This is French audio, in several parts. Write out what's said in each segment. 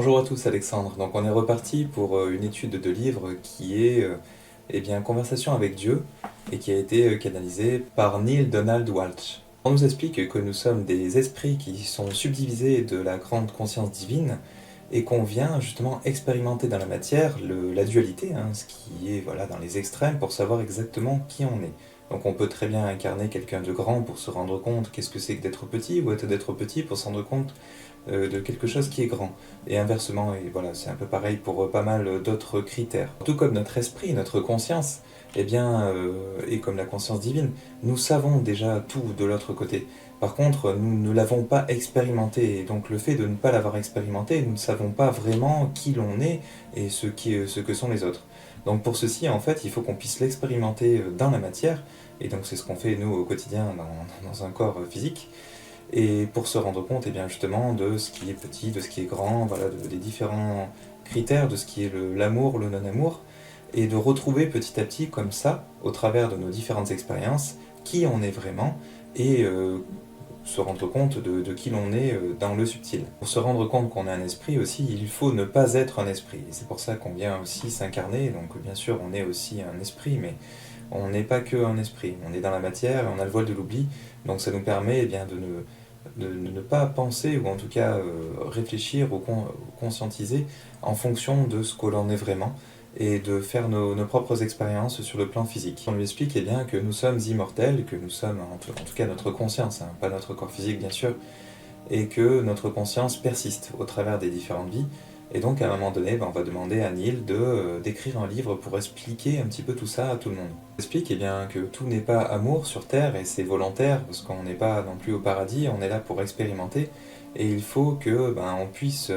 Bonjour à tous, Alexandre. Donc on est reparti pour une étude de livre qui est Conversation avec Dieu et qui a été canalisée par Neale Donald Walsh. On nous explique que nous sommes des esprits qui sont subdivisés de la grande conscience divine et qu'on vient justement expérimenter dans la matière la dualité, ce qui est voilà, dans les extrêmes pour savoir exactement qui on est. Donc on peut très bien incarner quelqu'un de grand pour se rendre compte qu'est-ce que c'est que d'être petit, ou être d'être petit pour se rendre compte de quelque chose qui est grand. Et inversement, et voilà, c'est un peu pareil pour pas mal d'autres critères. Tout comme notre esprit, notre conscience, et comme la conscience divine, nous savons déjà tout de l'autre côté. Par contre, nous ne l'avons pas expérimenté, et donc le fait de ne pas l'avoir expérimenté, nous ne savons pas vraiment qui l'on est et ce que sont les autres. Donc pour ceci, en fait, il faut qu'on puisse l'expérimenter dans la matière, et donc c'est ce qu'on fait nous au quotidien dans un corps physique, et pour se rendre compte justement de ce qui est petit, de ce qui est grand, voilà, des différents critères de ce qui est l'amour, le non-amour, et de retrouver petit à petit comme ça, au travers de nos différentes expériences, qui on est vraiment, et se rendre compte de qui l'on est dans le subtil. Pour se rendre compte qu'on est un esprit aussi, il faut ne pas être un esprit. Et c'est pour ça qu'on vient aussi s'incarner. Donc bien sûr, on est aussi un esprit, mais on n'est pas que un esprit. On est dans la matière et on a le voile de l'oubli. Donc ça nous permet de ne pas penser, ou en tout cas réfléchir ou conscientiser en fonction de ce que l'on est vraiment, et de faire nos propres expériences sur le plan physique. On lui explique que nous sommes immortels, que nous sommes, en tout cas notre conscience, pas notre corps physique bien sûr, et que notre conscience persiste au travers des différentes vies. Et donc à un moment donné, on va demander à Neale d'écrire un livre pour expliquer un petit peu tout ça à tout le monde. Il explique que tout n'est pas amour sur Terre, et c'est volontaire, parce qu'on n'est pas non plus au paradis, on est là pour expérimenter, et il faut que on puisse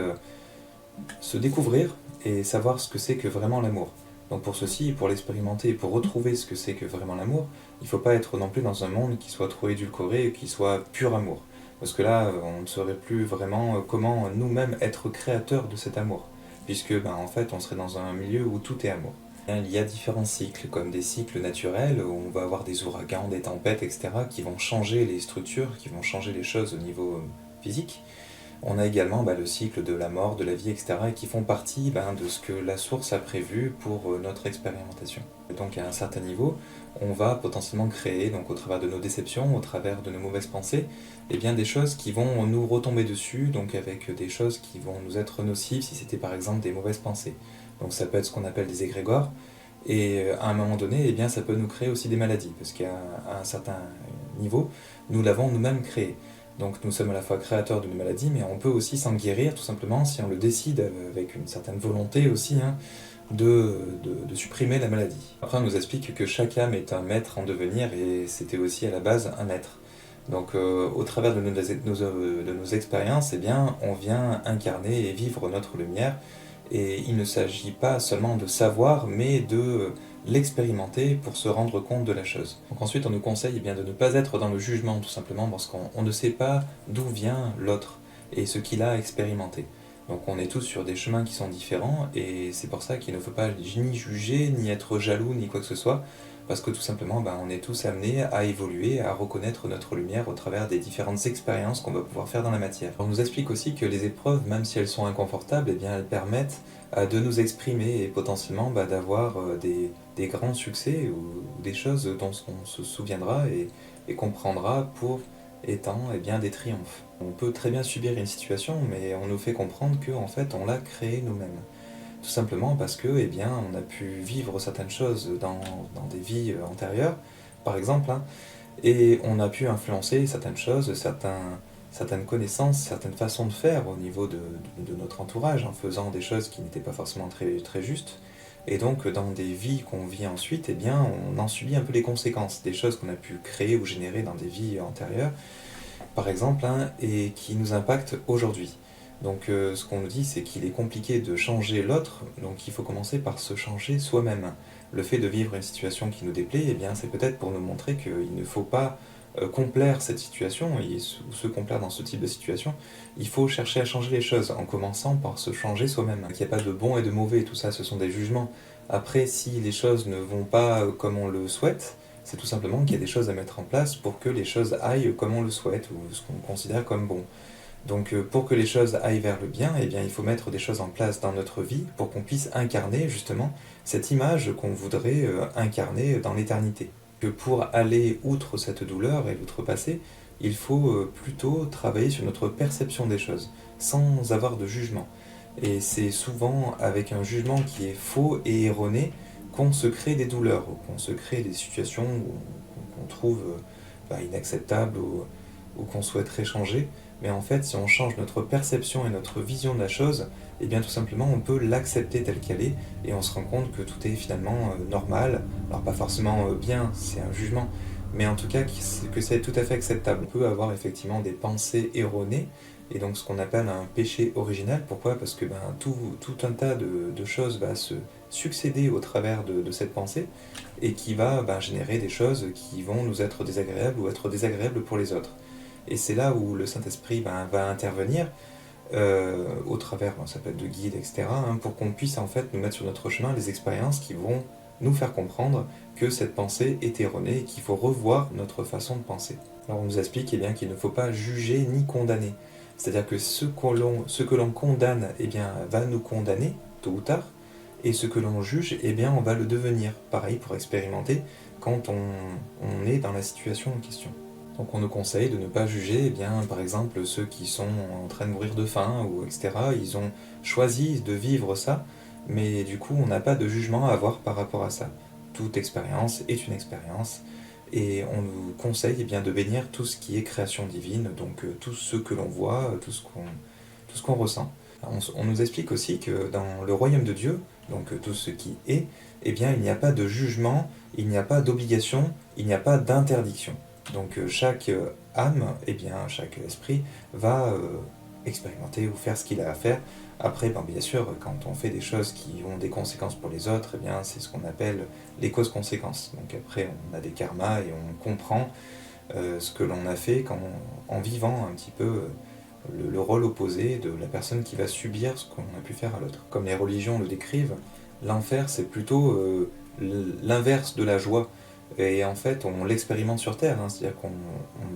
se découvrir et savoir ce que c'est que vraiment l'amour. Donc pour ceci, pour l'expérimenter et pour retrouver ce que c'est que vraiment l'amour, il ne faut pas être non plus dans un monde qui soit trop édulcoré et qui soit pur amour. Parce que là, on ne saurait plus vraiment comment nous-mêmes être créateurs de cet amour. Puisque en fait, on serait dans un milieu où tout est amour. Il y a différents cycles, comme des cycles naturels, où on va avoir des ouragans, des tempêtes, etc., qui vont changer les structures, qui vont changer les choses au niveau physique. On a également le cycle de la mort, de la vie, etc., et qui font partie de ce que la source a prévu pour notre expérimentation. Et donc à un certain niveau, on va potentiellement créer, donc au travers de nos déceptions, au travers de nos mauvaises pensées, des choses qui vont nous retomber dessus, donc avec des choses qui vont nous être nocives si c'était par exemple des mauvaises pensées. Donc ça peut être ce qu'on appelle des égrégores, et à un moment donné, ça peut nous créer aussi des maladies, parce qu'à un certain niveau, nous l'avons nous-mêmes créé. Donc nous sommes à la fois créateurs d'une maladie, mais on peut aussi s'en guérir tout simplement si on le décide avec une certaine volonté aussi de supprimer la maladie. Après on nous explique que chaque âme est un maître en devenir, et c'était aussi à la base un maître. Donc au travers de nos expériences, on vient incarner et vivre notre lumière, et il ne s'agit pas seulement de savoir, mais de l'expérimenter pour se rendre compte de la chose. Donc ensuite on nous conseille de ne pas être dans le jugement, tout simplement parce qu'on ne sait pas d'où vient l'autre et ce qu'il a expérimenté. Donc on est tous sur des chemins qui sont différents, et c'est pour ça qu'il ne faut pas ni juger, ni être jaloux, ni quoi que ce soit, parce que tout simplement on est tous amenés à évoluer, à reconnaître notre lumière au travers des différentes expériences qu'on va pouvoir faire dans la matière. On nous explique aussi que les épreuves, même si elles sont inconfortables, elles permettent de nous exprimer, et potentiellement d'avoir des grands succès, ou des choses dont on se souviendra et comprendra pour étant des triomphes. On peut très bien subir une situation, mais on nous fait comprendre qu'en fait on l'a créée nous-mêmes. Tout simplement parce que on a pu vivre certaines choses dans des vies antérieures, par exemple, et on a pu influencer certaines choses, certaines connaissances, certaines façons de faire au niveau de notre entourage, en faisant des choses qui n'étaient pas forcément très, très justes. Et donc dans des vies qu'on vit ensuite, on en subit un peu les conséquences, des choses qu'on a pu créer ou générer dans des vies antérieures, par exemple, et qui nous impactent aujourd'hui. Donc ce qu'on nous dit, c'est qu'il est compliqué de changer l'autre, donc il faut commencer par se changer soi-même. Le fait de vivre une situation qui nous déplaît, c'est peut-être pour nous montrer qu'il ne faut pas complaire cette situation, ou se complaire dans ce type de situation. Il faut chercher à changer les choses, en commençant par se changer soi-même. Il n'y a pas de bon et de mauvais, tout ça ce sont des jugements. Après, si les choses ne vont pas comme on le souhaite, c'est tout simplement qu'il y a des choses à mettre en place pour que les choses aillent comme on le souhaite, ou ce qu'on considère comme bon. Donc pour que les choses aillent vers le bien, eh bien, il faut mettre des choses en place dans notre vie pour qu'on puisse incarner justement cette image qu'on voudrait incarner dans l'éternité. Que pour aller outre cette douleur et l'outrepasser, il faut plutôt travailler sur notre perception des choses, sans avoir de jugement. Et c'est souvent avec un jugement qui est faux et erroné qu'on se crée des douleurs, ou qu'on se crée des situations qu'on trouve inacceptables ou qu'on souhaiterait changer. Mais en fait, si on change notre perception et notre vision de la chose, eh bien tout simplement on peut l'accepter telle qu'elle est et on se rend compte que tout est finalement normal. Alors pas forcément bien, c'est un jugement, mais en tout cas que c'est tout à fait acceptable. On peut avoir effectivement des pensées erronées et donc ce qu'on appelle un péché original. Pourquoi? Parce que tout un tas de choses va se succéder au travers de cette pensée et qui va générer des choses qui vont nous être désagréables ou être désagréables pour les autres. Et c'est là où le Saint-Esprit va intervenir au travers, ça peut être de guides, etc., pour qu'on puisse en fait nous mettre sur notre chemin les expériences qui vont nous faire comprendre que cette pensée est erronée et qu'il faut revoir notre façon de penser. Alors on nous explique bien qu'il ne faut pas juger ni condamner. C'est-à-dire que ce que l'on condamne va nous condamner, tôt ou tard, et ce que l'on juge, on va le devenir. Pareil pour expérimenter quand on est dans la situation en question. Donc on nous conseille de ne pas juger, par exemple, ceux qui sont en train de mourir de faim, ou etc. Ils ont choisi de vivre ça, mais du coup on n'a pas de jugement à avoir par rapport à ça. Toute expérience est une expérience, et on nous conseille de bénir tout ce qui est création divine, donc tout ce que l'on voit, tout ce qu'on ressent. On nous explique aussi que dans le royaume de Dieu, donc tout ce qui est, il n'y a pas de jugement, il n'y a pas d'obligation, il n'y a pas d'interdiction. Donc chaque âme, chaque esprit va expérimenter ou faire ce qu'il a à faire. Après, bien sûr, quand on fait des choses qui ont des conséquences pour les autres, c'est ce qu'on appelle les causes-conséquences. Donc après, on a des karmas et on comprend ce que l'on a fait en vivant un petit peu le rôle opposé de la personne qui va subir ce qu'on a pu faire à l'autre. Comme les religions le décrivent, l'enfer c'est plutôt l'inverse de la joie. Et en fait, on l'expérimente sur Terre, c'est-à-dire qu'on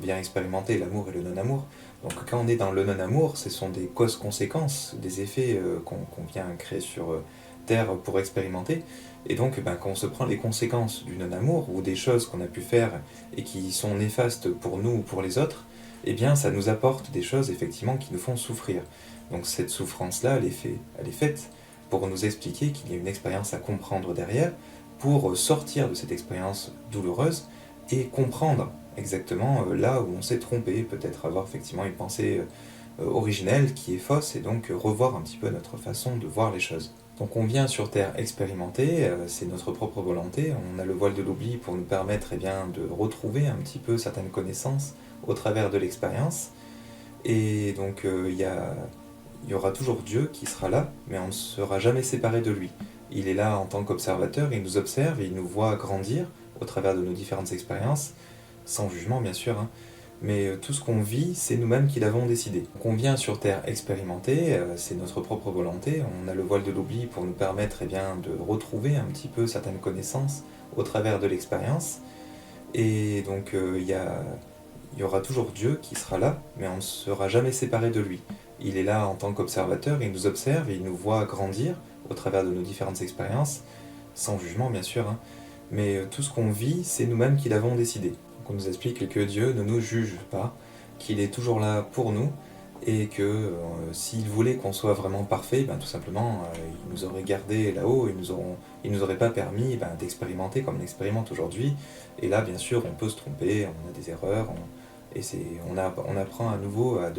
vient expérimenter l'amour et le non-amour. Donc quand on est dans le non-amour, ce sont des causes-conséquences, des effets qu'on vient créer sur Terre pour expérimenter. Et donc quand on se prend les conséquences du non-amour, ou des choses qu'on a pu faire et qui sont néfastes pour nous ou pour les autres, ça nous apporte des choses effectivement qui nous font souffrir. Donc cette souffrance-là, elle est faite pour nous expliquer qu'il y a une expérience à comprendre derrière, pour sortir de cette expérience douloureuse et comprendre exactement là où on s'est trompé, peut-être avoir effectivement une pensée originelle qui est fausse, et donc revoir un petit peu notre façon de voir les choses. Donc on vient sur Terre expérimenter, c'est notre propre volonté, on a le voile de l'oubli pour nous permettre de retrouver un petit peu certaines connaissances au travers de l'expérience, et donc il y aura toujours Dieu qui sera là, mais on ne sera jamais séparé de lui. Il est là en tant qu'observateur, il nous observe, il nous voit grandir au travers de nos différentes expériences, sans jugement bien sûr, mais tout ce qu'on vit, c'est nous-mêmes qui l'avons décidé. Donc on vient sur Terre expérimenter, c'est notre propre volonté, on a le voile de l'oubli pour nous permettre de retrouver un petit peu certaines connaissances au travers de l'expérience, et donc il y aura toujours Dieu qui sera là, mais on ne sera jamais séparé de lui. Il est là en tant qu'observateur, il nous observe, il nous voit grandir au travers de nos différentes expériences, sans jugement bien sûr, mais tout ce qu'on vit, c'est nous-mêmes qui l'avons décidé. Donc on nous explique que Dieu ne nous juge pas, qu'il est toujours là pour nous, et que s'il voulait qu'on soit vraiment parfait, tout simplement, il nous aurait gardé là-haut, il nous aurait pas permis d'expérimenter comme on expérimente aujourd'hui. Et là, bien sûr, on peut se tromper, on a des erreurs, on apprend à nouveau à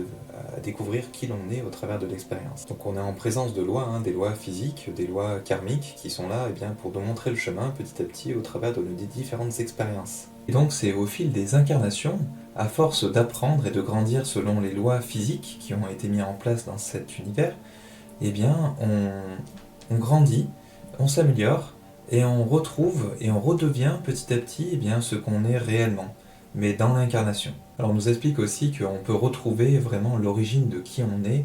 découvrir qui l'on est au travers de l'expérience. Donc on est en présence de lois, des lois physiques, des lois karmiques qui sont là pour nous montrer le chemin petit à petit au travers de nos différentes expériences. Et donc c'est au fil des incarnations, à force d'apprendre et de grandir selon les lois physiques qui ont été mises en place dans cet univers, on grandit, on s'améliore, et on retrouve et on redevient petit à petit ce qu'on est réellement, mais dans l'incarnation. Alors on nous explique aussi qu'on peut retrouver vraiment l'origine de qui on est,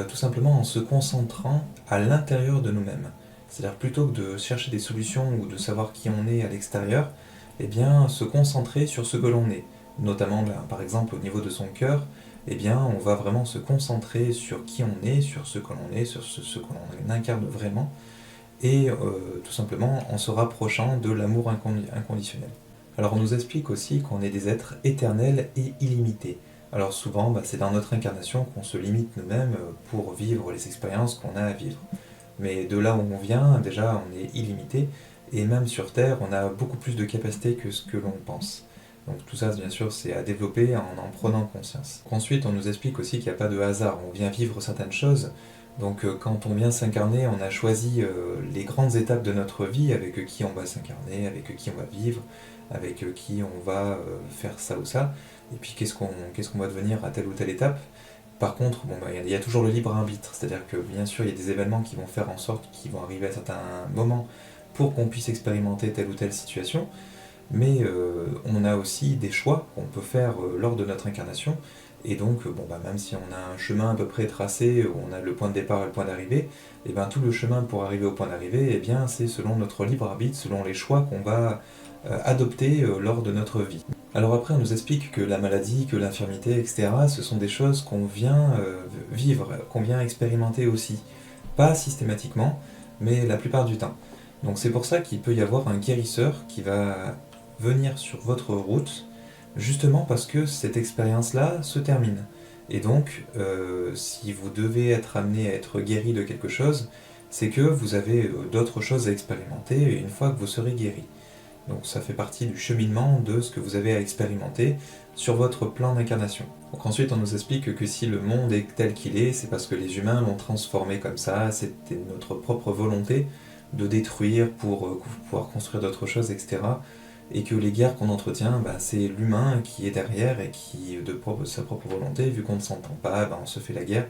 tout simplement en se concentrant à l'intérieur de nous-mêmes. C'est-à-dire plutôt que de chercher des solutions ou de savoir qui on est à l'extérieur, se concentrer sur ce que l'on est. Notamment par exemple au niveau de son cœur, eh bien on va vraiment se concentrer sur qui on est, sur ce que l'on est, sur ce que l'on incarne vraiment, et tout simplement en se rapprochant de l'amour inconditionnel. Alors on nous explique aussi qu'on est des êtres éternels et illimités. Alors souvent, c'est dans notre incarnation qu'on se limite nous-mêmes pour vivre les expériences qu'on a à vivre. Mais de là où on vient, déjà, on est illimité, et même sur Terre, on a beaucoup plus de capacités que ce que l'on pense. Donc tout ça, bien sûr, c'est à développer en prenant conscience. Ensuite, on nous explique aussi qu'il n'y a pas de hasard. On vient vivre certaines choses. Donc quand on vient s'incarner, on a choisi les grandes étapes de notre vie, avec qui on va s'incarner, avec qui on va vivre, avec qui on va faire ça ou ça, et puis qu'est-ce qu'on va devenir à telle ou telle étape. Par contre, il y a toujours le libre arbitre, c'est-à-dire que bien sûr, il y a des événements qui vont faire en sorte qu'ils vont arriver à certains moments pour qu'on puisse expérimenter telle ou telle situation, mais on a aussi des choix qu'on peut faire lors de notre incarnation, et donc même si on a un chemin à peu près tracé, où on a le point de départ et le point d'arrivée, et bien tout le chemin pour arriver au point d'arrivée, c'est selon notre libre arbitre, selon les choix qu'on va adopter lors de notre vie. Alors après, on nous explique que la maladie, que l'infirmité, etc., ce sont des choses qu'on vient vivre, qu'on vient expérimenter aussi. Pas systématiquement, mais la plupart du temps. Donc c'est pour ça qu'il peut y avoir un guérisseur qui va venir sur votre route, justement parce que cette expérience-là se termine. Et donc, si vous devez être amené à être guéri de quelque chose, c'est que vous avez d'autres choses à expérimenter une fois que vous serez guéri. Donc ça fait partie du cheminement de ce que vous avez à expérimenter sur votre plan d'incarnation. Donc ensuite on nous explique que si le monde est tel qu'il est, c'est parce que les humains l'ont transformé comme ça, c'était notre propre volonté de détruire pour pouvoir construire d'autres choses, etc. Et que les guerres qu'on entretient, c'est l'humain qui est derrière et qui, de sa propre volonté, vu qu'on ne s'entend pas, on se fait la guerre.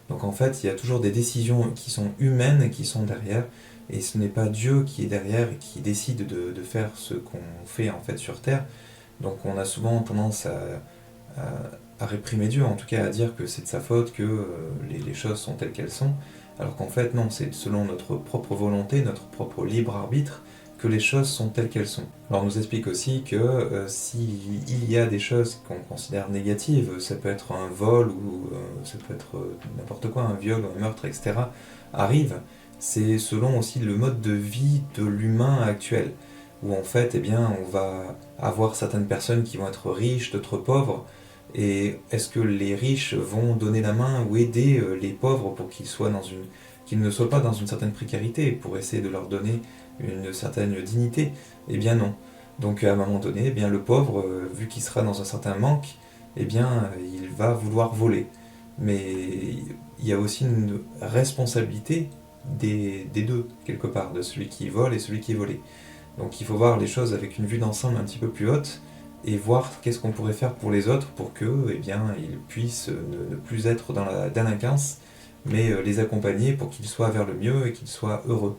Donc en fait, il y a toujours des décisions qui sont humaines qui sont derrière, et ce n'est pas Dieu qui est derrière et qui décide de faire ce qu'on fait en fait sur Terre. Donc on a souvent tendance à réprimer Dieu, en tout cas à dire que c'est de sa faute, que les choses sont telles qu'elles sont, alors qu'en fait non, c'est selon notre propre volonté, notre propre libre arbitre, que les choses sont telles qu'elles sont. Alors on nous explique aussi que s'il y a des choses qu'on considère négatives, ça peut être un vol ou ça peut être n'importe quoi, un viol, un meurtre, etc., arrive, c'est selon aussi le mode de vie de l'humain actuel, où en fait, on va avoir certaines personnes qui vont être riches, d'autres pauvres, et est-ce que les riches vont donner la main ou aider les pauvres pour qu'ils ne soient pas dans une certaine précarité, pour essayer de leur donner une certaine dignité? Eh bien non. Donc à un moment donné, le pauvre, vu qu'il sera dans un certain manque, il va vouloir voler. Mais il y a aussi une responsabilité des deux, quelque part, de celui qui vole et celui qui est volé. Donc il faut voir les choses avec une vue d'ensemble un petit peu plus haute, et voir qu'est-ce qu'on pourrait faire pour les autres pour qu'eux, ils puissent ne plus être dans la délinquance, mais les accompagner pour qu'ils soient vers le mieux et qu'ils soient heureux.